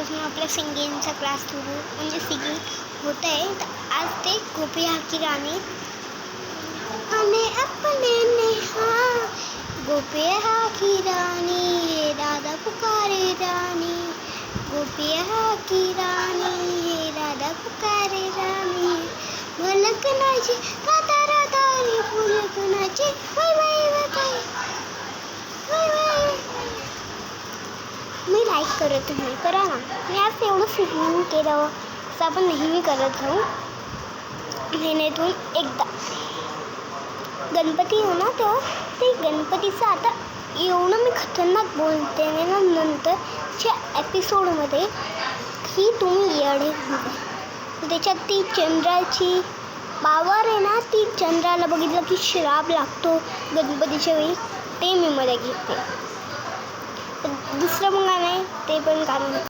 उद्यापासून आपला सिंगिंगचा क्लास सुरू म्हणजे सिंगिंग होत आहे. तर आज ते गोपी हा की रानी हमें अपने नेहा गोपी हा की रानी राधा पुकारे रानी गोपी हा की रानी राधा पुकारे रानी भलकनाची काता राधारी फुलकनाची वै वै वै मी लाईक करत आहे. करा ना. मी आज एवढं सिंगिंग केलं असं आपण नेहमी करत राहू. महिन्यातून एकदा गणपती हो ना, तेव्हा ते गणपतीचं आता एवढं मी खतरनाक बोलते ना नंतरच्या एपिसोडमध्ये की तुम्ही येडे होता. त्याच्यात ती चंद्राची पावर आहे ना, ती चंद्राला बघितलं की श्राप लागतो गणपतीच्या वेळी. ते मी मला घेते. दुसरं मग नाही ते पण कारण